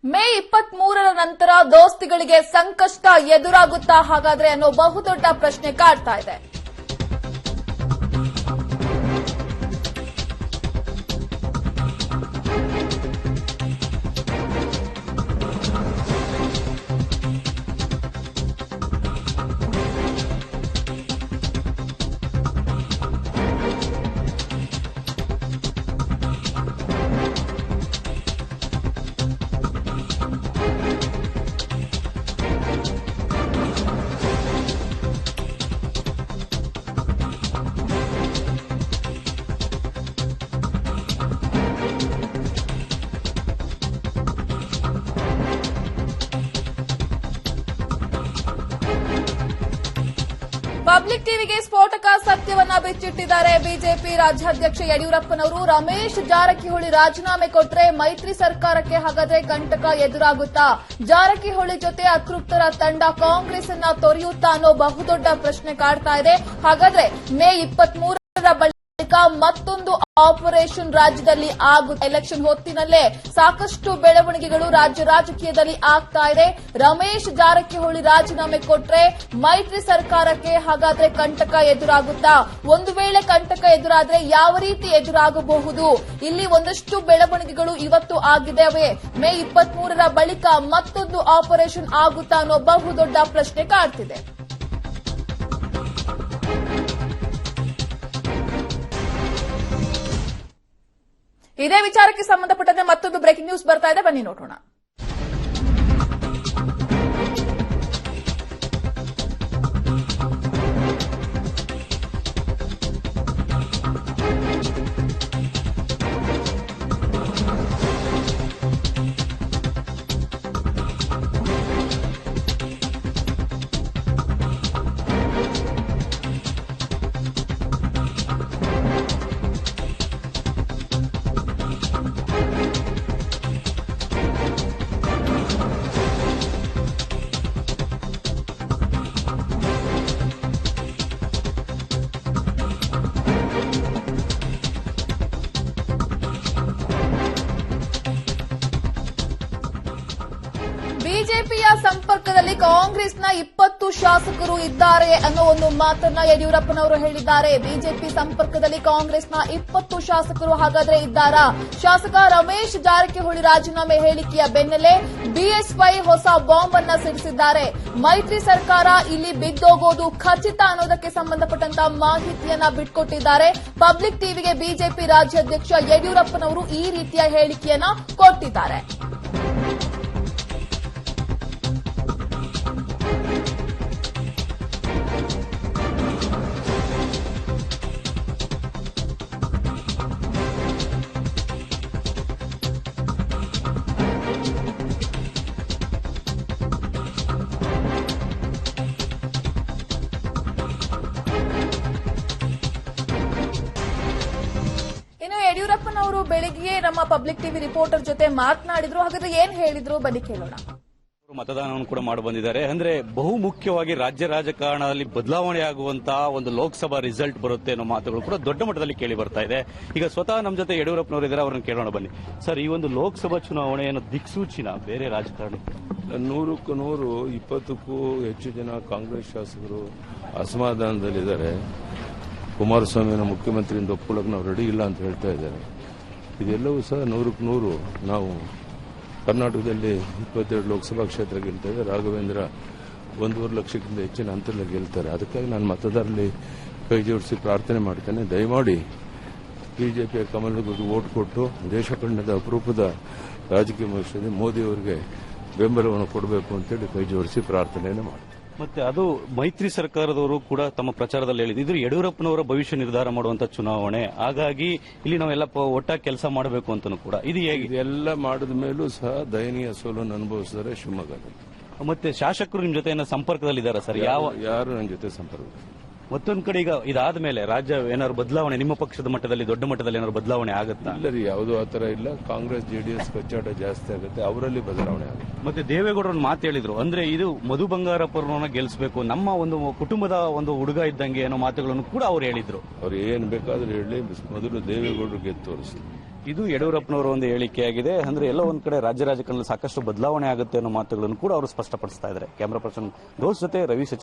ಮೇ 23ರ ನಂತರ ದೋಸ್ತಿಗಳಿಗೆ ಸಂಕಷ್ಟ ಎದುರಾಗುತ್ತಾ ಹಾಗಾದ್ರೆ ಅನ್ನೋ ಬಹುದೊಡ್ಡ ಪ್ರಶ್ನೆ ಕಾಡ್ತಾ ಇದೆ. ಪಬ್ಲಿಕ್ ಟಿವಿಗೆ ಸ್ಫೋಟಕ ಸತ್ಯವನ್ನ ಬಿಚ್ಚಿಟ್ಟಿದ್ದಾರೆ ಬಿಜೆಪಿ ರಾಜ್ಯಾಧ್ಯಕ್ಷ ಯಡಿಯೂರಪ್ಪನವರು. ರಮೇಶ್ ಜಾರಕಿಹೊಳಿ ರಾಜೀನಾಮೆ ಕೊಟ್ರೆ ಮೈತ್ರಿ ಸರ್ಕಾರಕ್ಕೆ ಹಾಗಾದ್ರೆ ಕಂಟಕ ಎದುರಾಗುತ್ತಾ? ಜಾರಕಿಹೊಳಿ ಜೊತೆ ಅತೃಪ್ತರ ತಂಡ ಕಾಂಗ್ರೆಸ್ ಅನ್ನ ತೊರೆಯುತ್ತಾ ಅನ್ನೋ ಬಹುದೊಡ್ಡ ಪ್ರಶ್ನೆ ಕಾಡ್ತಾ ಇದೆ. ಹಾಗಾದ್ರೆ ಮೇ 23ರ ಬಳಿಕ ಮತ್ತೊಂದು ಆಪರೇಷನ್ ರಾಜ್ಯದಲ್ಲಿ ಆಗುತ್ತೆ. ಎಲೆಕ್ಷನ್ ಹೊತ್ತಿನಲ್ಲೇ ಸಾಕಷ್ಟು ಬೆಳವಣಿಗೆಗಳು ರಾಜ್ಯ ರಾಜಕೀಯದಲ್ಲಿ ಆಗ್ತಾ ಇದೆ. ರಮೇಶ್ ಜಾರಕಿಹೊಳಿ ರಾಜೀನಾಮೆ ಕೊಟ್ರೆ ಮೈತ್ರಿ ಸರ್ಕಾರಕ್ಕೆ ಹಾಗಾದ್ರೆ ಕಂಟಕ ಎದುರಾಗುತ್ತಾ? ಒಂದು ವೇಳೆ ಕಂಟಕ ಎದುರಾದ್ರೆ ಯಾವ ರೀತಿ ಎದುರಾಗಬಹುದು? ಇಲ್ಲಿ ಒಂದಷ್ಟು ಬೆಳವಣಿಗೆಗಳು ಇವತ್ತು ಆಗಿದ್ದಾವೆ. ಮೇ 23ರ ಬಳಿಕ ಮತ್ತೊಂದು ಆಪರೇಷನ್ ಆಗುತ್ತಾ ಅನ್ನೋ ಬಹುದೊಡ್ಡ ಪ್ರಶ್ನೆ ಕಾಡ್ತಿದೆ. ಇದೇ ವಿಚಾರಕ್ಕೆ ಸಂಬಂಧಪಟ್ಟಂತೆ ಮತ್ತೊಂದು ಬ್ರೇಕಿಂಗ್ ನ್ಯೂಸ್ ಬರ್ತಾ ಇದೆ, ಬನ್ನಿ ನೋಡೋಣ. ಬಿಜೆಪಿಯ ಸಂಪರ್ಕದಲ್ಲಿ ಕಾಂಗ್ರೆಸ್ನ 20 ಶಾಸಕರು ಇದ್ದಾರೆ ಅನ್ನೋ ಒಂದು ಮಾತನ್ನ ಯಡಿಯೂರಪ್ಪನವರು ಹೇಳಿದ್ದಾರೆ. ಬಿಜೆಪಿ ಸಂಪರ್ಕದಲ್ಲಿ ಕಾಂಗ್ರೆಸ್ನ 20 ಶಾಸಕರು ಹಾಗಾದ್ರೆ ಇದ್ದಾರಾ? ಶಾಸಕ ರಮೇಶ್ ಜಾರಕಿಹೊಳಿ ರಾಜೀನಾಮೆ ಹೇಳಿಕೆಯ ಬೆನ್ನಲ್ಲೇ ಬಿಎಸ್ವೈ ಹೊಸ ಬಾಂಬ್ ಅನ್ನ ಸಿಡಿಸಿದ್ದಾರೆ. ಮೈತ್ರಿ ಸರ್ಕಾರ ಇಲ್ಲಿ ಬಿದ್ದೋಗೋದು ಖಚಿತ ಅನ್ನೋದಕ್ಕೆ ಸಂಬಂಧಪಟ್ಟಂತ ಮಾಹಿತಿಯನ್ನ ಬಿಟ್ಕೊಟ್ಟಿದ್ದಾರೆ. ಪಬ್ಲಿಕ್ ಟಿವಿಗೆ ಬಿಜೆಪಿ ರಾಜ್ಯಾಧ್ಯಕ್ಷ ಯಡಿಯೂರಪ್ಪನವರು ಈ ರೀತಿಯ ಹೇಳಿಕೆಯನ್ನ ಕೊಟ್ಟಿದ್ದಾರೆ. ಯಡಿಯೂರಪ್ಪನವರು ಬೆಳಗ್ಗೆ ನಮ್ಮ ಪಬ್ಲಿಕ್ ಟಿವಿ ರಿಪೋರ್ಟರ್ ಜೊತೆ ಮಾತನಾಡಿದ್ರು. ಹಾಗಾದ್ರೆ ಏನ್ ಹೇಳಿದ್ರು ಬನ್ನಿ ಕೇಳೋಣ. ಮತದಾನವನ್ನು ಕೂಡ ಮಾಡಿ ಬಂದಿದ್ದಾರೆ. ಅಂದ್ರೆ ಬಹು ಮುಖ್ಯವಾಗಿ ರಾಜ್ಯ ರಾಜಕಾರಣದಲ್ಲಿ ಬದಲಾವಣೆ ಆಗುವಂತಹ ಒಂದು ಲೋಕಸಭಾ ರಿಸಲ್ಟ್ ಬರುತ್ತೆ ಅನ್ನೋ ಮಾತುಗಳು ಕೂಡ ದೊಡ್ಡ ಮಟ್ಟದಲ್ಲಿ ಕೇಳಿ ಬರ್ತಾ ಇದೆ. ಈಗ ಸ್ವತಃ ನಮ್ಮ ಜೊತೆ ಯಡಿಯೂರಪ್ಪನವರು ಇದ್ದಾರೆ, ಅವರನ್ನು ಕೇಳೋಣ ಬನ್ನಿ. ಸರ್, ಈ ಒಂದು ಲೋಕಸಭಾ ಚುನಾವಣೆಯನ್ನು ದಿಕ್ಸೂಚಿನ ಬೇರೆ ರಾಜಕಾರಣಕ್ಕೆ 100ಕ್ಕೂ 100 20ಕ್ಕೂ ಹೆಚ್ಚು ಜನ ಕಾಂಗ್ರೆಸ್ ಶಾಸಕರು ಅಸಮಾಧಾನದಲ್ಲಿದ್ದಾರೆ. ಕುಮಾರಸ್ವಾಮಿನ ಮುಖ್ಯಮಂತ್ರಿಯಿಂದ ಒಪ್ಕೊಳ್ಳೋಕೆ ನಾವು ರೆಡಿ ಇಲ್ಲ ಅಂತ ಹೇಳ್ತಾ ಇದ್ದಾರೆ. ಇದೆಲ್ಲವೂ ಸಹ 100ಕ್ಕೆ 100 ನಾವು ಕರ್ನಾಟಕದಲ್ಲಿ 22 ಲೋಕಸಭಾ ಕ್ಷೇತ್ರ ಗೆಲ್ತೇವೆ. ರಾಘವೇಂದ್ರ 1.5 ಲಕ್ಷಕ್ಕಿಂತ ಹೆಚ್ಚಿನ ಅಂತರದಲ್ಲಿ ಗೆಲ್ತಾರೆ. ಅದಕ್ಕಾಗಿ ನಾನು ಮತದಾರರಲ್ಲಿ ಕೈ ಜೋಡಿಸಿ ಪ್ರಾರ್ಥನೆ ಮಾಡ್ತೇನೆ, ದಯಮಾಡಿ ಬಿಜೆಪಿಯ ಕಮಲದ ವೋಟ್ ಕೊಟ್ಟು ದೇಶ ಕಂಡದ ಅಪರೂಪದ ರಾಜಕೀಯ ಭವಿಷ್ಯದಲ್ಲಿ ಮೋದಿ ಅವರಿಗೆ ಬೆಂಬಲವನ್ನು ಕೊಡಬೇಕು ಅಂತೇಳಿ ಕೈ ಜೋಡಿಸಿ ಪ್ರಾರ್ಥನೆಯನ್ನು ಮಾಡ್ತೇನೆ. ಮತ್ತೆ ಅದು ಮೈತ್ರಿ ಸರ್ಕಾರದವರು ಕೂಡ ತಮ್ಮ ಪ್ರಚಾರದಲ್ಲಿ ಹೇಳಿದ್ರು, ಇದು ಯಡಿಯೂರಪ್ಪನವರ ಭವಿಷ್ಯ ನಿರ್ಧಾರ ಮಾಡುವಂತ ಚುನಾವಣೆ, ಹಾಗಾಗಿ ಇಲ್ಲಿ ನಾವೆಲ್ಲ ಒಟ್ಟಾಗಿ ಕೆಲಸ ಮಾಡಬೇಕು ಅಂತನೂ ಕೂಡ. ಇದು ಹೇಗೆ? ಇದೆಲ್ಲ ಮಾಡಿದ ಮೇಲೂ ಸಹ ದಯನೀಯ ಸೋಲನ್ನು ಅನುಭವಿಸಿದ್ದಾರೆ ಶಿವಮೊಗ್ಗದಲ್ಲಿ. ಮತ್ತೆ ಶಾಸಕರು ನಿಮ್ ಜೊತೆ ಸಂಪರ್ಕದಲ್ಲಿದ್ದಾರೆ ಸರ್? ಯಾರು ನನ್ನ ಜೊತೆ ಸಂಪರ್ಕ? ಮತ್ತೊಂದು ಕಡೆ ಈಗ ಇದಾದ ಮೇಲೆ ರಾಜ್ಯ ಏನಾದ್ರು ಬದಲಾವಣೆ ನಿಮ್ಮ ಪಕ್ಷದ ಮಟ್ಟದಲ್ಲಿ ದೊಡ್ಡ ಮಟ್ಟದಲ್ಲಿ ಏನಾದ್ರು ಬದಲಾವಣೆ ಆಗುತ್ತಾ? ಇಲ್ಲ ರೀ, ಯಾವುದೂ ಆತರ ಇಲ್ಲ. ಕಾಂಗ್ರೆಸ್ ಜೆಡಿಎಸ್ ಕಚ್ಚಾಟ ಜಾಸ್ತಿ ಆಗುತ್ತೆ, ಅವರಲ್ಲಿ ಬದಲಾವಣೆ ಆಗುತ್ತೆ. ಮತ್ತೆ ದೇವೇಗೌಡರು ಮಾತು ಹೇಳಿದ್ರು, ಅಂದ್ರೆ ಇದು ಮಧು ಬಂಗಾರಪ್ಪರನ್ನ ಗೆಲ್ಲಿಸಬೇಕು, ನಮ್ಮ ಒಂದು ಕುಟುಂಬದ ಒಂದು ಹುಡುಗ ಇದ್ದಂಗೆ ಅನ್ನೋ ಮಾತುಗಳನ್ನು ಕೂಡ ಅವ್ರು ಹೇಳಿದ್ರು. ಅವ್ರು ಏನ್ ಬೇಕಾದ್ರೂ ಹೇಳಿ, ಮೊದಲು ದೇವೇಗೌಡರು ಗೆದ್ದು ತೋರಿಸ್ಲಿ. ಇದು ಯಡಿಯೂರಪ್ಪನವರ ಒಂದು ಹೇಳಿಕೆಯಾಗಿದೆ. ಅಂದ್ರೆ ಎಲ್ಲ ಒಂದ್ ಕಡೆ ರಾಜ್ಯ ರಾಜಕಾರಣದಲ್ಲಿ ಸಾಕಷ್ಟು ಬದಲಾವಣೆ ಆಗುತ್ತೆ ಅನ್ನೋ ಮಾತುಗಳನ್ನು ಕೂಡ ಅವರು ಸ್ಪಷ್ಟಪಡಿಸ್ತಾ ಇದ್ದಾರೆ. ಕ್ಯಾಮರಾ ಪರ್ಸನ್ ಗೌಸ್ ಜೊತೆ ರವಿ.